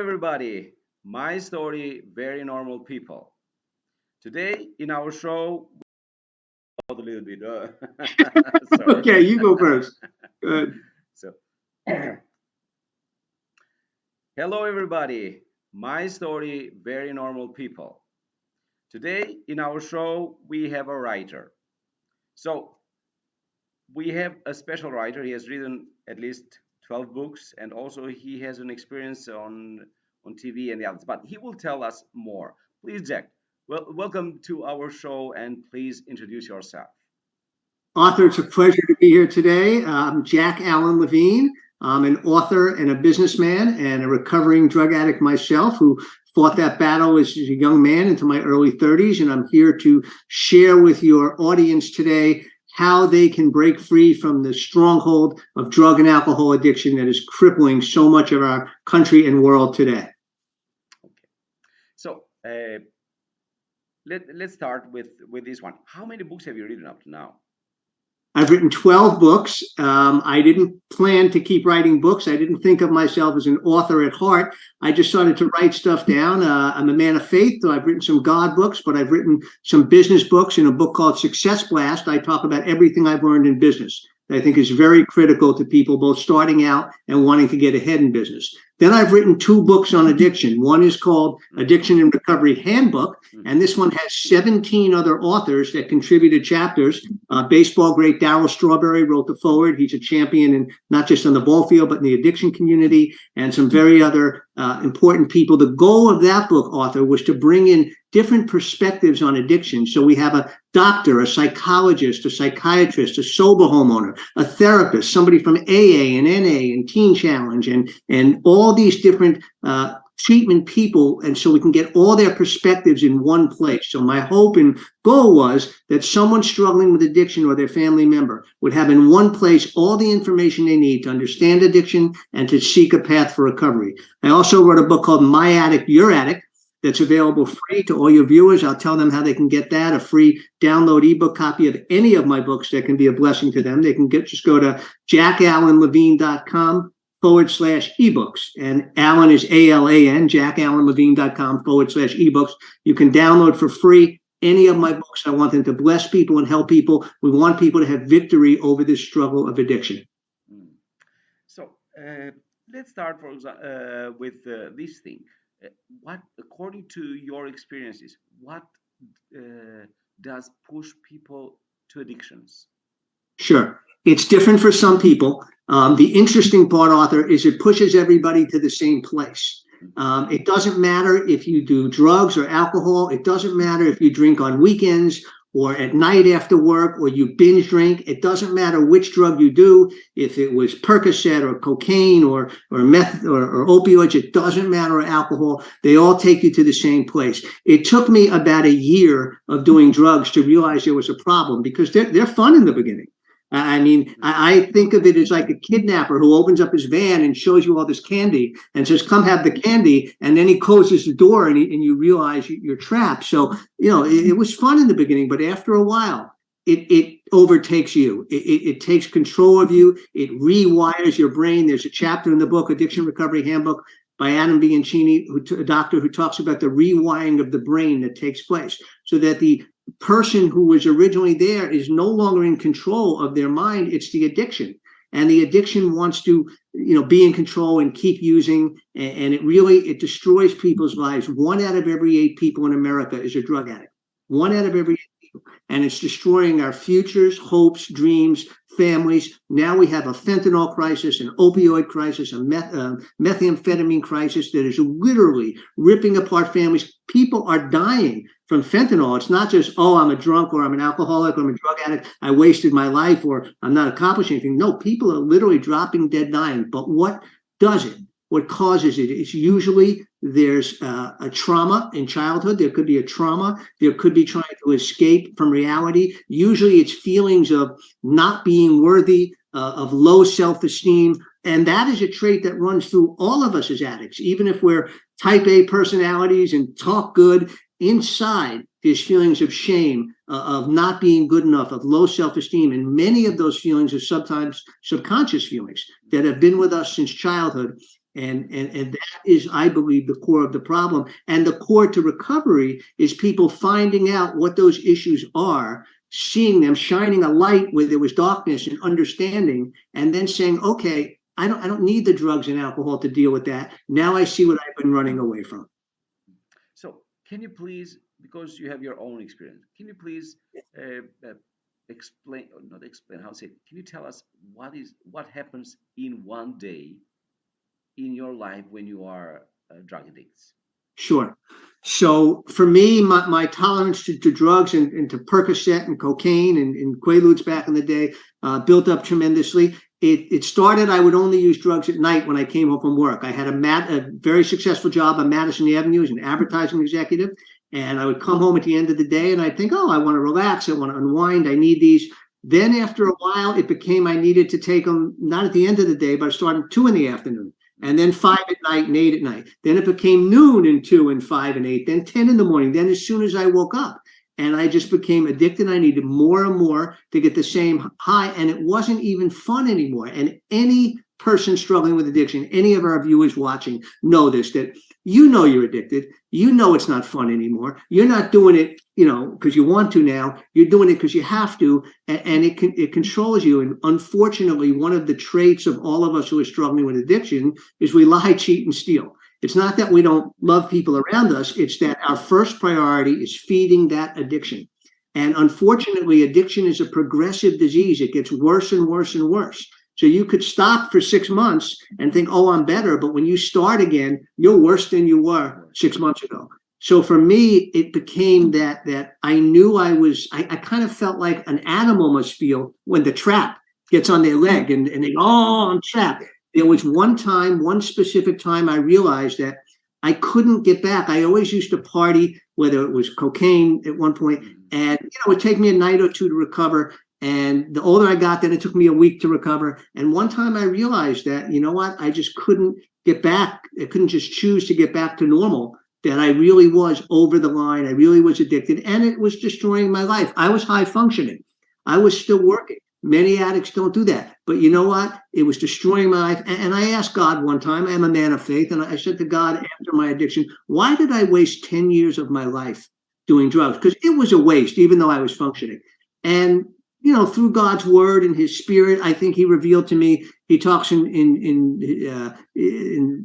Everybody, my story, very normal people. Today in our show, a little bit. Sorry. Okay, you go first. Good. So, hello everybody, my story, very normal people. Today in our show, we have a writer. So, we have a special writer. He has written at least 12 books, and also he has an experience on TV and the others. But he will tell us more. Please, Jack. Well, welcome to our show, and please introduce yourself. Author, it's a pleasure to be here today. I'm Jack Alan Levine. I'm an author and a businessman and a recovering drug addict myself who fought that battle as a young man into my early 30s. And I'm here to share with your audience today how they can break free from the stronghold of drug and alcohol addiction that is crippling so much of our country and world today. Okay. So let's start with this one. How many books have you written up to now? I've written 12 books. I didn't plan to keep writing books. I didn't think of myself as an author at heart. I just started to write stuff down. I'm a man of faith, so I've written some God books, but I've written some business books. In a book called Success Blast, I talk about everything I've learned in business that I think is very critical to people both starting out and wanting to get ahead in business. Then I've written 2 books on addiction. One is called Addiction and Recovery Handbook, and this one has 17 other authors that contributed chapters. Baseball great Darryl Strawberry wrote the foreword. He's a champion, and not just on the ball field, but in the addiction community, and some very other important people. The goal of that book, author, was to bring in different perspectives on addiction. So we have a doctor, a psychologist, a psychiatrist, a sober homeowner, a therapist, somebody from AA and NA and Teen Challenge, and all these different treatment people, and so we can get all their perspectives in one place. So my hope and goal was that someone struggling with addiction or their family member would have in one place all the information they need to understand addiction and to seek a path for recovery. I also wrote a book called My Addict, Your Addict, that's available free to all your viewers. I'll tell them how they can get that, a free download ebook copy of any of my books that can be a blessing to them. They can just go to jackalanlevine.com/ebooks. And Alan is ALAN, jackalanlevine.com/ebooks. You can download for free any of my books. I want them to bless people and help people. We want people to have victory over this struggle of addiction. So let's start with this thing. What, according to your experiences, what does push people to addictions? Sure. It's different for some people. The interesting part, author, is it pushes everybody to the same place. It doesn't matter if you do drugs or alcohol. It doesn't matter if you drink on weekends or at night after work, or you binge drink. It doesn't matter which drug you do, if it was Percocet or cocaine or meth or opioids. It doesn't matter, alcohol. They all take you to the same place. It took me about a year of doing drugs to realize there was a problem, because they're fun in the beginning. I mean, I think of it as like a kidnapper who opens up his van and shows you all this candy and says, come have the candy. And then he closes the door and you realize you're trapped. So, it was fun in the beginning, but after a while, it overtakes you. It takes control of you. It rewires your brain. There's a chapter in the book, Addiction Recovery Handbook, by Adam Bianchini, a doctor who talks about the rewiring of the brain that takes place, so that the person who was originally there is no longer in control of their mind. It's the addiction, and the addiction wants to be in control and keep using, and it destroys people's lives. 1 out of every 8 people in America is a drug addict. 1 out of every 8 people, and it's destroying our futures, hopes, dreams, families. Now we have a fentanyl crisis, an opioid crisis, a methamphetamine crisis that is literally ripping apart families. People are dying from fentanyl. It's not just, oh, I'm a drunk, or I'm an alcoholic, or I'm a drug addict, I wasted my life, or I'm not accomplishing anything. No, people are literally dropping dead, dying. But what does it? What causes it? It's usually there's a trauma in childhood. There could be a trauma. There could be trying to escape from reality. Usually it's feelings of not being worthy, of low self-esteem. And that is a trait that runs through all of us as addicts. Even if we're type A personalities and talk good, inside there's feelings of shame, of not being good enough, of low self-esteem. And many of those feelings are sometimes subconscious feelings that have been with us since childhood. And that is, I believe, the core of the problem. And the core to recovery is people finding out what those issues are, seeing them, shining a light where there was darkness, and understanding, and then saying, okay, I don't need the drugs and alcohol to deal with that. Now I see what I've been running away from. So, can you please, because you have your own experience, can you please uh, uh, explain, or not explain, how to say, can you tell us what happens in one day in your life when you are drug addicts? Sure. So for me, my tolerance to drugs and to Percocet and cocaine and Quaaludes back in the day built up tremendously. It started, I would only use drugs at night when I came home from work. I had a very successful job on Madison Avenue as an advertising executive. And I would come home at the end of the day and I'd think, oh, I want to relax. I want to unwind. I need these. Then after a while, it became I needed to take them not at the end of the day, but I started 2 in the afternoon, and then 5 at night and 8 at night. Then it became noon and 2 and 5 and 8, then 10 in the morning, then as soon as I woke up. And I just became addicted. I needed more and more to get the same high. And it wasn't even fun anymore. And any person struggling with addiction, any of our viewers watching know this, that you know you're addicted. You know it's not fun anymore. You're not doing it, because you want to now. You're doing it because you have to, and it controls you. And unfortunately, one of the traits of all of us who are struggling with addiction is we lie, cheat, and steal. It's not that we don't love people around us. It's that our first priority is feeding that addiction. And unfortunately, addiction is a progressive disease. It gets worse and worse and worse. So you could stop for 6 months and think, oh, I'm better. But when you start again, you're worse than you were 6 months ago. So for me, it became that I knew I kind of felt like an animal must feel when the trap gets on their leg and they, oh, I'm trapped. There was one specific time I realized that I couldn't get back. I always used to party, whether it was cocaine at one point, and it would take me a night or two to recover. And the older I got, then it took me a week to recover. And one time I realized that, you know what, I just couldn't get back. I couldn't just choose to get back to normal, that I really was over the line. I really was addicted, and it was destroying my life. I was high functioning. I was still working. Many addicts don't do that. But you know what? It was destroying my life. And I asked God one time, I am a man of faith, and I said to God after my addiction, why did I waste 10 years of my life doing drugs? Because it was a waste, even though I was functioning. And through God's word and his spirit, I think he revealed to me, he talks in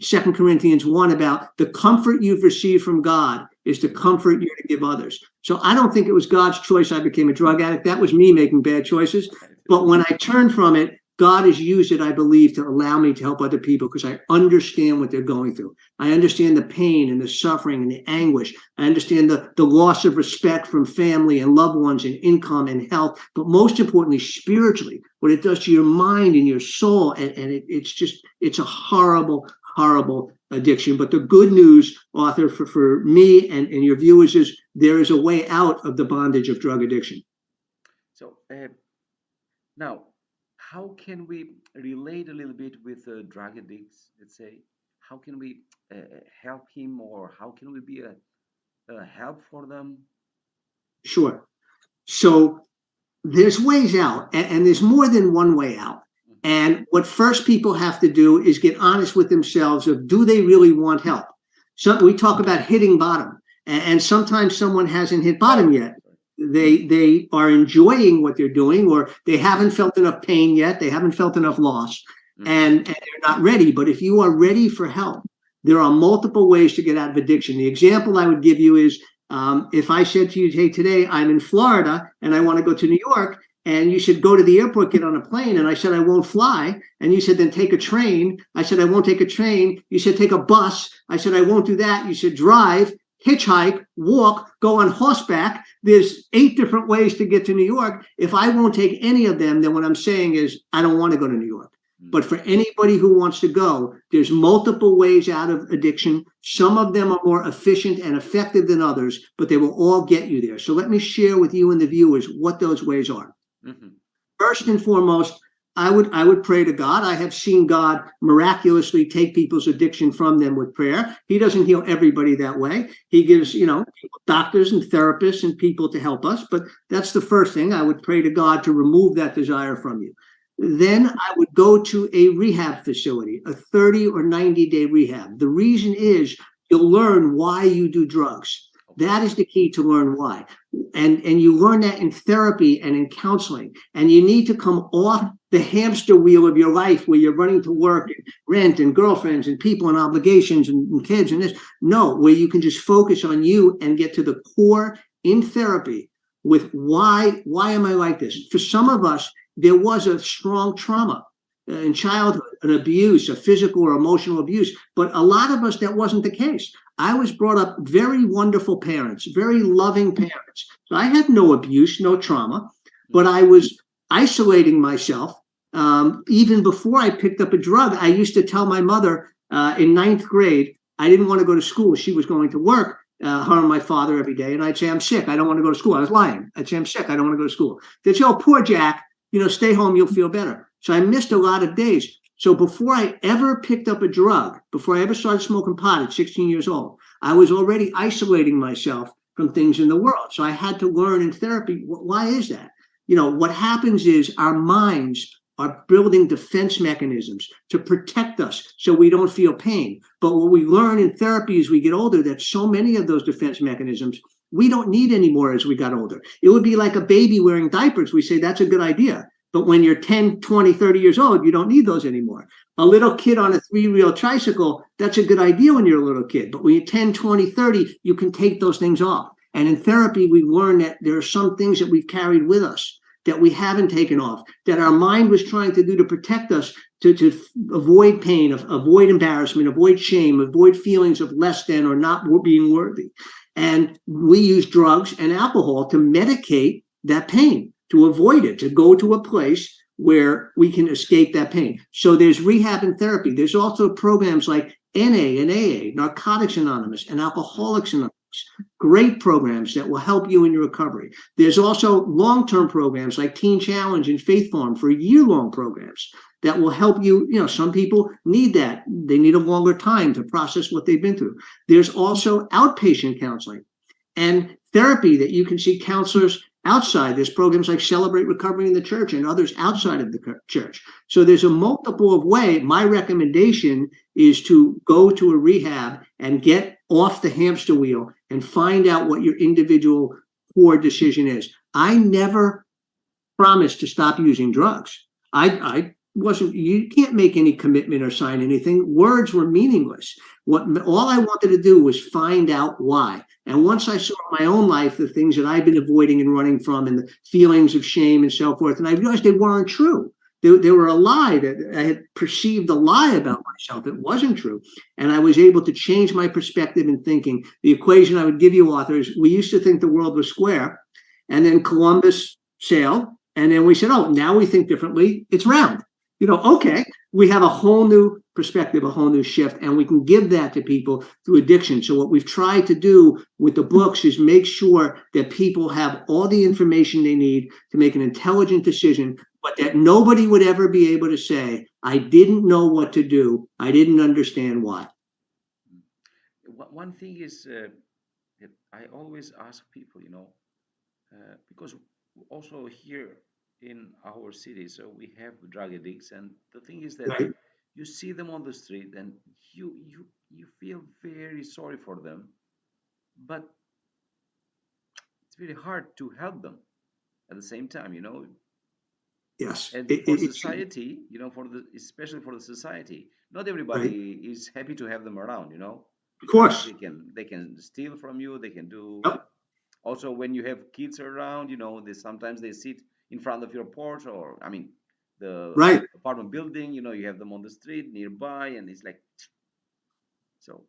2 Corinthians 1 about the comfort you've received from God is the comfort you're to give others. So I don't think it was God's choice I became a drug addict. That was me making bad choices. But when I turned from it, God has used it, I believe, to allow me to help other people because I understand what they're going through. I understand the pain and the suffering and the anguish. I understand the loss of respect from family and loved ones and income and health. But most importantly, spiritually, what it does to your mind and your soul. And it's a horrible, horrible addiction. But the good news, Arthur, for me and your viewers is there is a way out of the bondage of drug addiction. So now, how can we relate a little bit with drug addicts? Let's say, how can we help him, or how can we be a help for them? Sure. So there's ways out, and there's more than one way out. And what first people have to do is get honest with themselves of, do they really want help? So we talk about hitting bottom, and sometimes someone hasn't hit bottom yet. They are enjoying what they're doing, or they haven't felt enough pain yet. They haven't felt enough loss, and they're not ready. But if you are ready for help, there are multiple ways to get out of addiction. The example I would give you is, if I said to you, hey, today I'm in Florida and I want to go to New York, and you said, go to the airport, get on a plane. And I said, I won't fly. And you said, then take a train. I said, I won't take a train. You said, take a bus. I said, I won't do that. You said, drive, hitchhike, walk, go on horseback. There's 8 different ways to get to New York. If I won't take any of them, then what I'm saying is I don't want to go to New York. But for anybody who wants to go, there's multiple ways out of addiction. Some of them are more efficient and effective than others, but they will all get you there. So let me share with you and the viewers what those ways are. Mm-hmm. First and foremost, I would pray to God. I have seen God miraculously take people's addiction from them with prayer. He doesn't heal everybody that way. He gives, doctors and therapists and people to help us. But that's the first thing. I would pray to God to remove that desire from you. Then I would go to a rehab facility, a 30 or 90-day rehab. The reason is you'll learn why you do drugs. That is the key to learn why. And you learn that in therapy and in counseling. And you need to come off the hamster wheel of your life where you're running to work and rent and girlfriends and people and obligations and kids and this. No, where you can just focus on you and get to the core in therapy with why am I like this? For some of us, there was a strong trauma in childhood, an abuse, a physical or emotional abuse. But a lot of us, that wasn't the case. I was brought up very wonderful parents, very loving parents. So I had no abuse, no trauma, but I was isolating myself. Even before I picked up a drug, I used to tell my mother in ninth grade, I didn't want to go to school. She was going to work, her and my father every day. And I'd say, I'm sick. I don't want to go to school. I was lying. I'd say, I'm sick. I don't want to go to school. They'd say, oh, poor Jack, stay home. You'll feel better. So I missed a lot of days. So before I ever picked up a drug, before I ever started smoking pot at 16 years old, I was already isolating myself from things in the world. So I had to learn in therapy, why is that? What happens is our minds are building defense mechanisms to protect us so we don't feel pain. But what we learn in therapy as we get older, that so many of those defense mechanisms we don't need anymore as we got older. It would be like a baby wearing diapers. We say that's a good idea. But when you're 10, 20, 30 years old, you don't need those anymore. A little kid on a 3-wheel tricycle, that's a good idea when you're a little kid. But when you're 10, 20, 30, you can take those things off. And in therapy, we learn that there are some things that we've carried with us that we haven't taken off, that our mind was trying to do to protect us, to avoid pain, avoid embarrassment, avoid shame, avoid feelings of less than or not being worthy. And we use drugs and alcohol to medicate that pain, to avoid it, to go to a place where we can escape that pain. So there's rehab and therapy. There's also programs like NA and AA, Narcotics Anonymous and Alcoholics Anonymous, great programs that will help you in your recovery. There's also long-term programs like Teen Challenge and Faith Farm for year-long programs that will help you. Some people need that. They need a longer time to process what they've been through. There's also outpatient counseling and therapy that you can see counselors outside. There's programs like Celebrate Recovery in the Church and others outside of the church. So there's a multiple of way. My recommendation is to go to a rehab and get off the hamster wheel and find out what your individual core decision is. I never promised to stop using drugs. I wasn't, you can't make any commitment or sign anything. Words were meaningless. All I wanted to do was find out why. And once I saw in my own life the things that I've been avoiding and running from and the feelings of shame and so forth, and I realized they weren't true. They were a lie, that I had perceived a lie about myself. It wasn't true. And I was able to change my perspective in thinking. The equation I would give you, authors, we used to think the world was square, and then Columbus sailed, and then we said, oh, now we think differently. It's round. Okay, we have a whole new perspective, a whole new shift, and we can give that to people through addiction. So what we've tried to do with the books is make sure that people have all the information they need to make an intelligent decision, but that nobody would ever be able to say, I didn't know what to do. I didn't understand why. One thing is that I always ask people, because also here in our city, so we have drug addicts, and the thing is that Right? you see them on the street and you feel very sorry for them, but it's very hard to help them at the same time, Yes. and for society, for the especially for the society, not Right. everybody is happy to have them around, Of because course. they can steal from you, they can do. Yep. Also, when you have kids around, they sometimes they sit in front of your porch, or I mean, the Right. apartment building. You have them on the street nearby, and it's like so.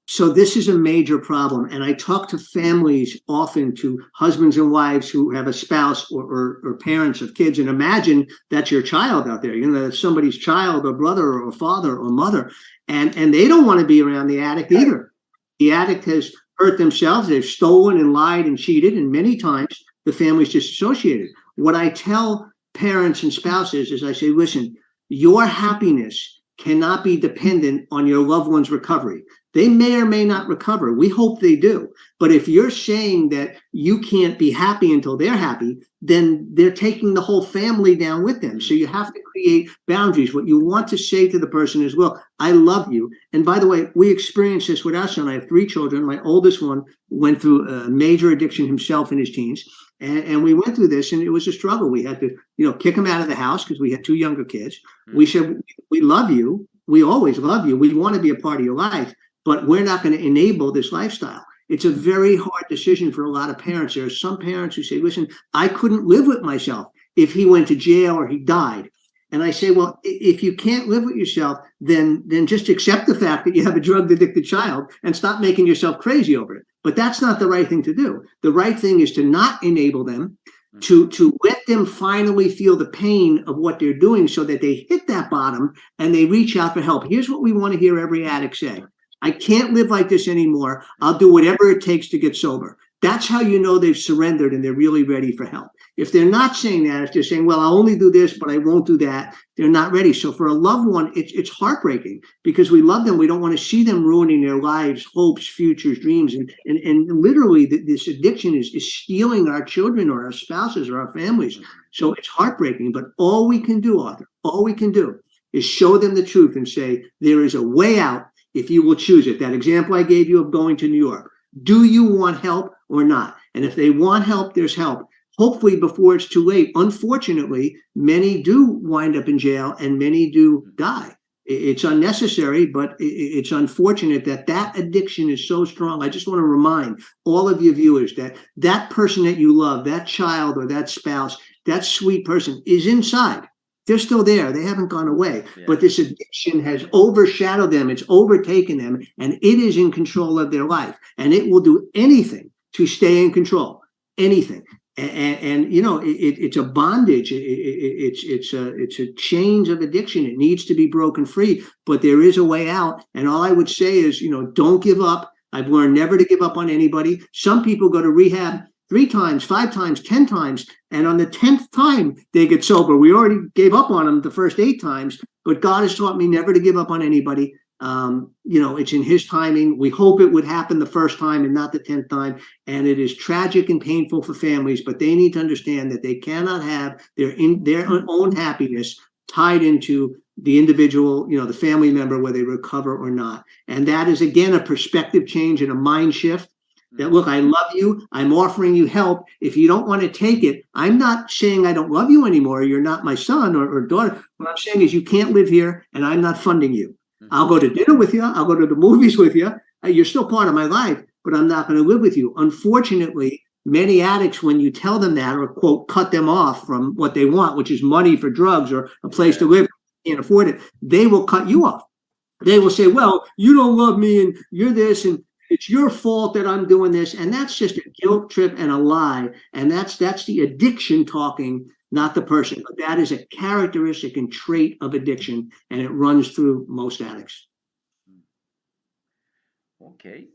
So this is a major problem. And I talk to families often, to husbands and wives who have a spouse or parents of kids. And imagine that's your child out there. That's somebody's child or brother or father or mother. And they don't want to be around the addict either. The addict has hurt themselves. They've stolen and lied and cheated. And many times the family's disassociated. What I tell parents and spouses is I say, listen, your happiness cannot be dependent on your loved one's recovery. They may or may not recover. We hope they do. But if you're saying that you can't be happy until they're happy, then they're taking the whole family down with them. So you have to create boundaries. What you want to say to the person is, well, I love you. And by the way, we experienced this with our son. I have 3 children. My oldest one went through a major addiction himself in his teens. And we went through this, and it was a struggle. We had to, kick him out of the house because we had 2 younger kids. We said, we love you. We always love you. We want to be a part of your life, but we're not going to enable this lifestyle. It's a very hard decision for a lot of parents. There are some parents who say, listen, I couldn't live with myself if he went to jail or he died. And I say, well, if you can't live with yourself, then just accept the fact that you have a drug-addicted child and stop making yourself crazy over it. But that's not the right thing to do. The right thing is to not enable them, to let them finally feel the pain of what they're doing so that they hit that bottom and they reach out for help. Here's what we want to hear every addict say. I can't live like this anymore. I'll do whatever it takes to get sober. That's how you know they've surrendered and they're really ready for help. If they're not saying that, if they're saying, well, I'll only do this, but I won't do that, they're not ready. So for a loved one, it's heartbreaking because we love them. We don't want to see them ruining their lives, hopes, futures, dreams. And literally this addiction is stealing our children or our spouses or our families. So it's heartbreaking. But all we can do, Arthur, all we can do is show them the truth and say, there is a way out if you will choose it. That example I gave you of going to New York. Do you want help or not? And if they want help, there's help. Hopefully before it's too late. Unfortunately, many do wind up in jail and many do die. It's unnecessary, but it's unfortunate that that addiction is so strong. I just want to remind all of your viewers that that person that you love, that child or that spouse, that sweet person is inside. They're still there. They haven't gone away. Yeah. But this addiction has overshadowed them. It's overtaken them, and it is in control of their life. And it will do anything to stay in control. Anything. And it's a bondage. It's a chains of addiction. It needs to be broken free, but there is a way out. And all I would say is, don't give up. I've learned never to give up on anybody. Some people go to rehab 3 times, 5 times, 10 times, and on the 10th time they get sober. We already gave up on them the first 8 times, but God has taught me never to give up on anybody. It's in his timing. We hope it would happen the first time and not the 10th time. And it is tragic and painful for families, but they need to understand that they cannot have their own happiness tied into the individual, the family member, whether they recover or not. And that is, again, a perspective change and a mind shift. That, look, I love you. I'm offering you help. If you don't want to take it, I'm not saying I don't love you anymore. You're not my son or daughter. What I'm saying is you can't live here and I'm not funding you. I'll go to dinner with you. I'll go to the movies with you. You're still part of my life, but I'm not going to live with you. Unfortunately, many addicts, when you tell them that or, quote, cut them off from what they want, which is money for drugs or a place to live, can't afford it, they will cut you off. They will say, well, you don't love me and you're this and it's your fault that I'm doing this. And that's just a guilt trip and a lie. And that's the addiction talking, not the person. But that is a characteristic and trait of addiction, and it runs through most addicts. Okay.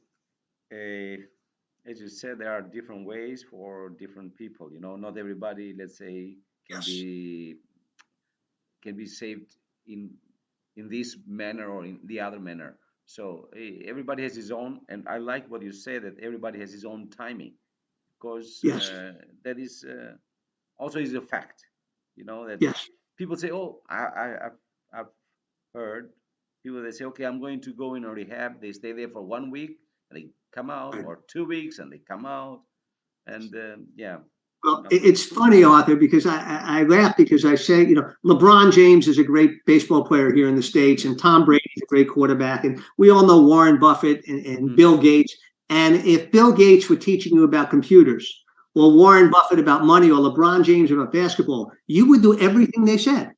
As you said, there are different ways for different people. Not everybody, let's say, can be saved in this manner or in the other manner. So everybody has his own, and I like what you say, that everybody has his own timing, because that is also is a fact. That people say, oh, I've heard people that say, okay, I'm going to go in a rehab. They stay there for 1 week and they come out, or 2 weeks and they come out, and Well, it's funny, Arthur, because I laugh because I say, LeBron James is a great baseball player here in the States, and Tom Brady is a great quarterback. And we all know Warren Buffett and Bill Gates. And if Bill Gates were teaching you about computers, or Warren Buffett about money, or LeBron James about basketball, you would do everything they said.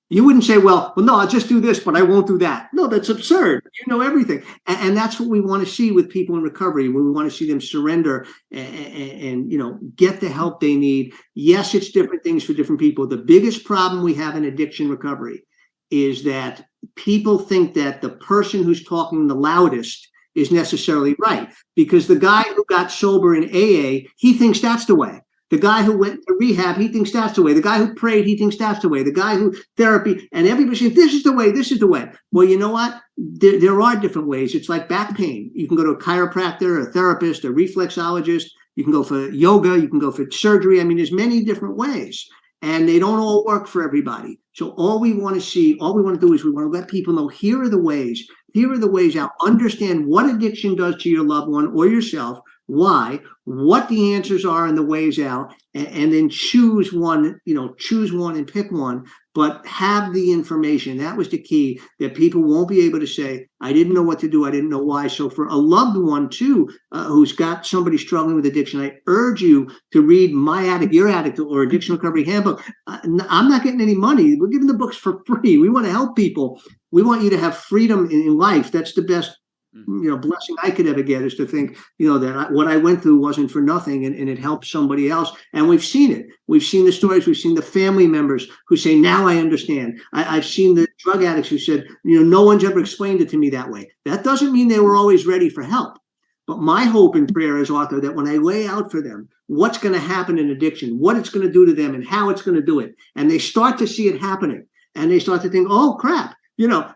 You wouldn't say, well, no, I'll just do this, but I won't do that. No, that's absurd. You know everything. And that's what we want to see with people in recovery. We want to see them surrender and get the help they need. Yes, it's different things for different people. The biggest problem we have in addiction recovery is that people think that the person who's talking the loudest is necessarily right, because the guy who got sober in AA, he thinks that's the way. The guy who went to rehab, he thinks that's the way. The guy who prayed, he thinks that's the way. The guy who therapy, and everybody says, this is the way, this is the way. Well, you know what? There are different ways. It's like back pain. You can go to a chiropractor, a therapist, a reflexologist. You can go for yoga. You can go for surgery. I mean, there's many different ways, and they don't all work for everybody. So all we want to see, all we want to do is we want to let people know, here are the ways. Here are the ways out. Understand what addiction does to your loved one or yourself, why, what the answers are and the ways out, and then choose one, choose one and pick one, but have the information. That was the key, that people won't be able to say, I didn't know what to do, I didn't know why. So for a loved one too, who's got somebody struggling with addiction, I urge you to read My Addict, Your Addict, or Addiction Recovery Handbook. I'm not getting any money. We're giving the books for free. We want to help people. We want you to have freedom in life. That's the best blessing I could ever get, is to think, that what I went through wasn't for nothing, and it helped somebody else. And we've seen it. We've seen the stories. We've seen the family members who say, now I understand. I've seen the drug addicts who said, no one's ever explained it to me that way. That doesn't mean they were always ready for help. But my hope and prayer is, Arthur, that when I lay out for them what's going to happen in addiction, what it's going to do to them, and how it's going to do it, and they start to see it happening, and they start to think, oh, crap,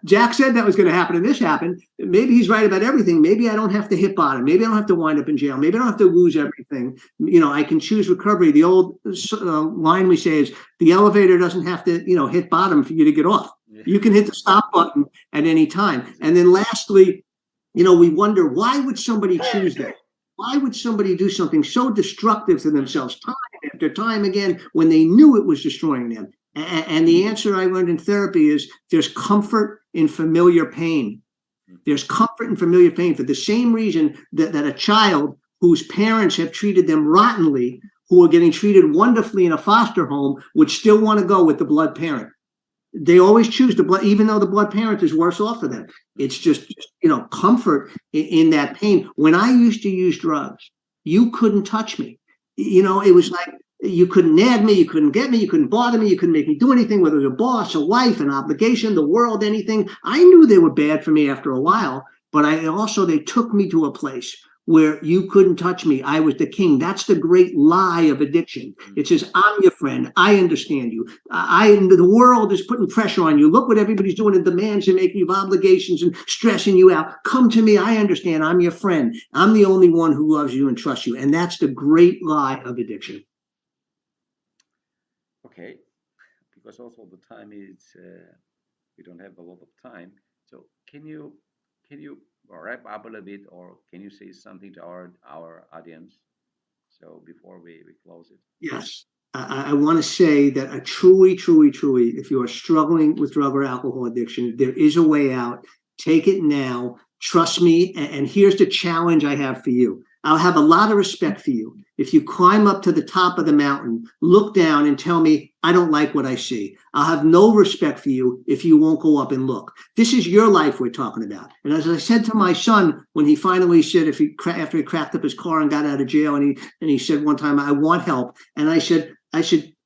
Jack said that was going to happen, and this happened. Maybe he's right about everything. Maybe I don't have to hit bottom. Maybe I don't have to wind up in jail. Maybe I don't have to lose everything. I can choose recovery. The old line we say is, the elevator doesn't have to, hit bottom for you to get off. Yeah. You can hit the stop button at any time. And then lastly, we wonder, why would somebody choose that? Why would somebody do something so destructive to themselves time after time again when they knew it was destroying them? And the answer I learned in therapy is, there's comfort in familiar pain. There's comfort in familiar pain, for the same reason that a child whose parents have treated them rottenly, who are getting treated wonderfully in a foster home, would still want to go with the blood parent. They always choose the blood, even though the blood parent is worse off for them. It's just comfort in that pain. When I used to use drugs, you couldn't touch me. It was like, you couldn't nag me, you couldn't get me, you couldn't bother me, you couldn't make me do anything, whether it was a boss, a wife, an obligation, the world, anything. I knew they were bad for me after a while, but they took me to a place where you couldn't touch me. I was the king. That's the great lie of addiction. It says, I'm your friend. I understand you. The world is putting pressure on you. Look what everybody's doing, and demands and making you obligations and stressing you out. Come to me. I understand. I'm your friend. I'm the only one who loves you and trusts you. And that's the great lie of addiction. Okay, because also the time is we don't have a lot of time. So can you wrap up a little bit, or can you say something to our audience? So before we close it. Yes. I want to say that I truly, truly, truly, if you are struggling with drug or alcohol addiction, there is a way out. Take it now. Trust me. And here's the challenge I have for you. I'll have a lot of respect for you if you climb up to the top of the mountain, look down, and tell me, I don't like what I see. I'll have no respect for you if you won't go up and look. This is your life we're talking about. And as I said to my son, when he finally said, after he cracked up his car and got out of jail, and he said one time, I want help. And I said,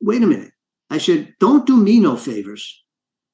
wait a minute. I said, don't do me no favors.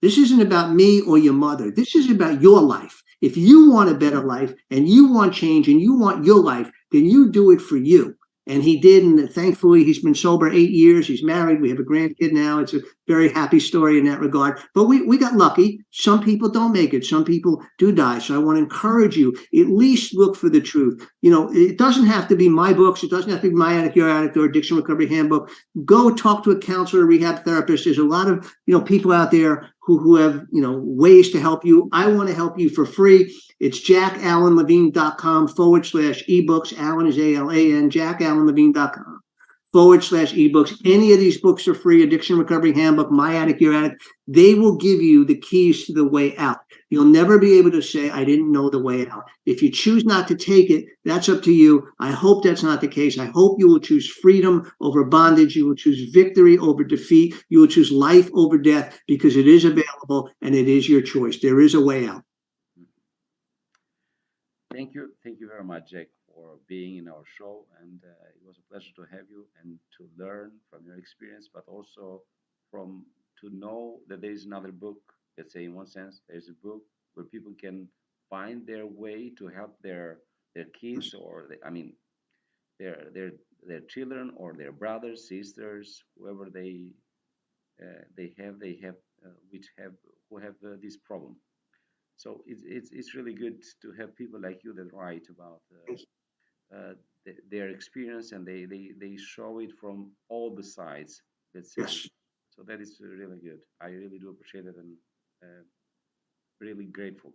This isn't about me or your mother. This is about your life. If you want a better life, and you want change, and you want your life, then you do it for you. And he did. And thankfully, he's been sober 8 years. He's married. We have a grandkid now. It's a very happy story in that regard. But we got lucky. Some people don't make it. Some people do die. So I want to encourage you, at least look for the truth. It doesn't have to be my books. It doesn't have to be My Addict, Your Addict, or Addiction Recovery Handbook. Go talk to a counselor, a rehab therapist. There's a lot of people out there who have ways to help you. I want to help you for free. It's jackalanlevine.com/ebooks. Alan is ALAN, jackalanlevine.com/ebooks. Any of these books are free. Addiction Recovery Handbook, My Addict, Your Addict. They will give you the keys to the way out. You'll never be able to say, I didn't know the way out. If you choose not to take it, that's up to you. I hope that's not the case. I hope you will choose freedom over bondage. You will choose victory over defeat. You will choose life over death, because it is available and it is your choice. There is a way out. Thank you very much, Jack, for being in our show, and it was a pleasure to have you and to learn from your experience, but also from to know that there is another book. Let's say, in one sense, there's a book where people can find their way to help their kids, or I mean, their their their children or their brothers, sisters, whoever they have which have who have this problem. So it's really good to have people like you that write about their experience, and they show it from all the sides. Let's say. Yes. So that is really good. I really do appreciate it, and really grateful.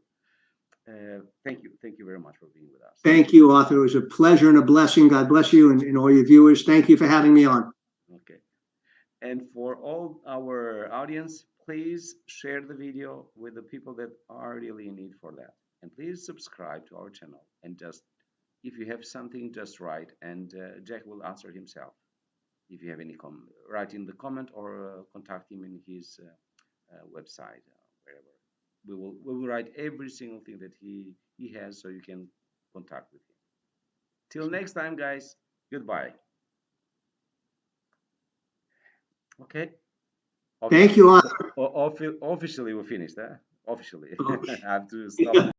Thank you very much for being with us. Thank you, Arthur. It was a pleasure and a blessing. God bless you and all your viewers. Thank you for having me on. Okay. And for all our audience, please share the video with the people that are really in need for that. And please subscribe to our channel. And just, if you have something, just write, and Jack will answer himself. If you have any write in the comment, or contact him in his website, wherever. We will write every single thing that he has, so you can contact with him. Till next time, guys. Goodbye. Okay. Thank you, Arthur. Officially, we finished. Officially, Okay. I have to stop.